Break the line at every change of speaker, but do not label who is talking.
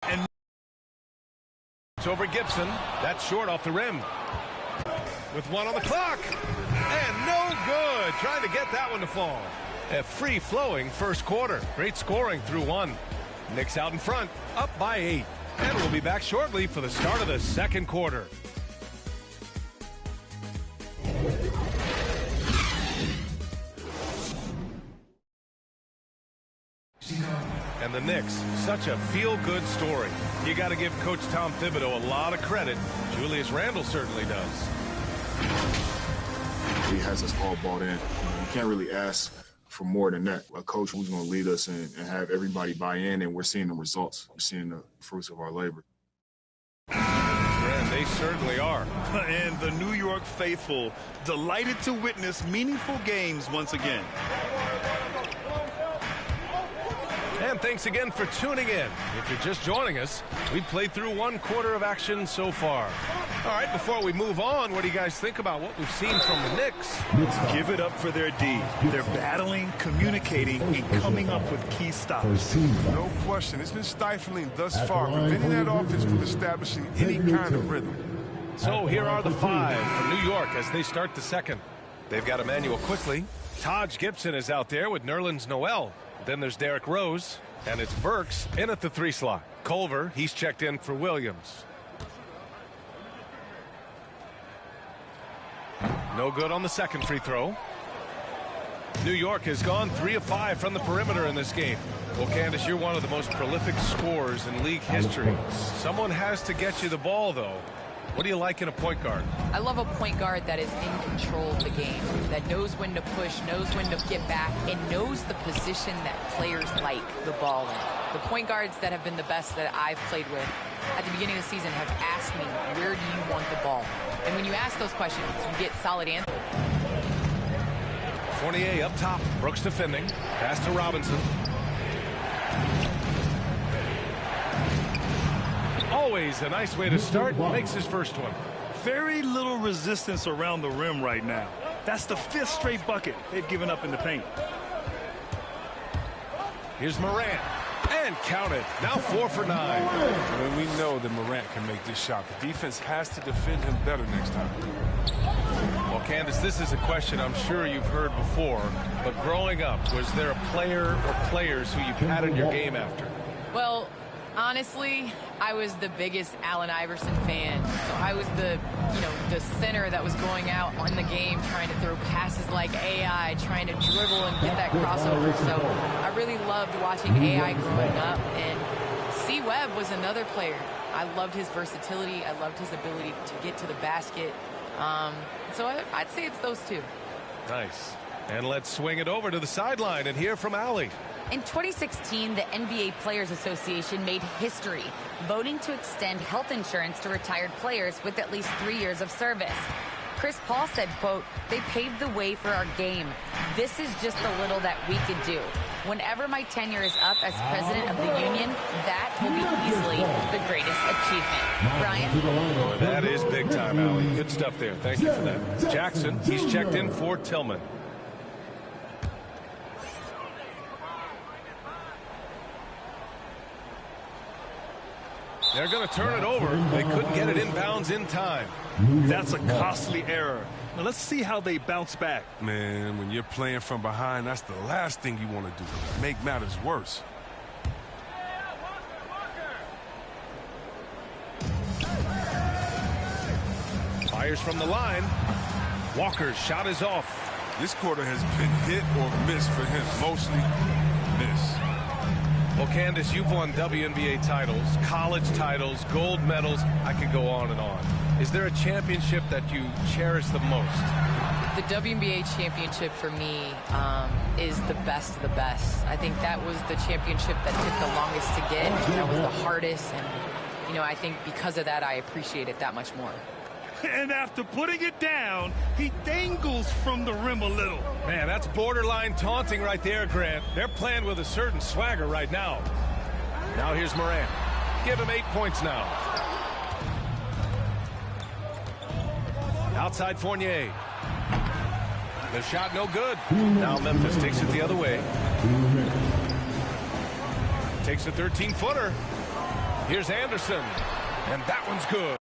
And it's over Gibson. That's short off the rim. With one on the clock. And no good. Trying to get that one to fall. A free-flowing first quarter. Great scoring through one. Knicks out in front, up by 8. And we'll be back shortly for the start of the second quarter. And the Knicks, such a feel-good story. You got to give Coach Tom Thibodeau a lot of credit. Julius Randle certainly does.
He has us all bought in. You can't really ask for more than that. A coach who's going to lead us and have everybody buy in, and we're seeing the results. We're seeing the fruits of our labor.
And they certainly are.
And the New York faithful delighted to witness meaningful games once again.
And thanks again for tuning in. If you're just joining us, we've played through one quarter of action so far. All right, before we move on, what do you guys think about what we've seen from the Knicks?
Give it up for their D. They're battling, communicating, and coming up with key stops.
No question. It's been stifling thus far, preventing that offense from establishing any kind of rhythm.
So here are the 5 for New York as they start the second. They've got Emmanuel Quickley. Taj Gibson is out there with Nerlens Noel. Then there's Derrick Rose, and it's Burks in at the 3 slot. Culver, he's checked in for Williams. No good on the second free throw. New York has gone 3 of 5 from the perimeter in this game. Well, Candace, you're one of the most prolific scorers in league history. Someone has to get you the ball, though. What do you like in a point guard?
I love a point guard that is in control of the game, that knows when to push, knows when to get back, and knows the position that players like the ball in. The point guards that have been the best that I've played with at the beginning of the season have asked me, where do you want the ball? And when you ask those questions, you get solid answers.
Fournier up top. Brooks defending. Pass to Robinson. Always a nice way to start. Makes his first one.
Very little resistance around the rim right now. That's the 5th straight bucket they've given up in the paint.
Here's Morant. And count it. Now 4 for 9.
And we know that Morant can make this shot. The defense has to defend him better next time.
Well, Candace, this is a question I'm sure you've heard before, but growing up, was there a player or players who you patterned your game after?
Well, honestly, I was the biggest Allen Iverson fan. So I was the center that was going out on the game trying to throw passes like AI, trying to dribble and get that crossover. So I really loved watching AI growing up. And C. Webb was another player. I loved his versatility. I loved his ability to get to the basket. So I'd say it's those 2.
Nice. And let's swing it over to the sideline and hear from Allie.
In 2016, the NBA Players Association made history, voting to extend health insurance to retired players with at least 3 years of service. Chris Paul said, quote, "They paved the way for our game. This is just the little that we could do. Whenever my tenure is up as president of the union, that will be easily the greatest achievement." Brian?
That is big time, Allie. Good stuff there. Thank you for that. Jackson, he's checked in for Tillman. They're going to turn it over. They couldn't get it inbounds in time.
That's a costly error. Now let's see how they bounce back.
Man, when you're playing from behind, that's the last thing you want to do. Make matters worse.
Fires from the line. Walker's shot is off.
This quarter has been hit or miss for him. Mostly miss.
Well, Candace, you've won WNBA titles, college titles, gold medals. I could go on and on. Is there a championship that you cherish the most?
The WNBA championship for me is the best of the best. I think that was the championship that took the longest to get. That was the hardest. And, I think because of that, I appreciate it that much more.
And after putting it down, he dangles from the rim a little.
Man, that's borderline taunting right there, Grant. They're playing with a certain swagger right now. Now here's Morant. Give him 8 points now. Outside Fournier. The shot no good. Now Memphis takes it the other way. Takes a 13-footer. Here's Anderson. And that one's good.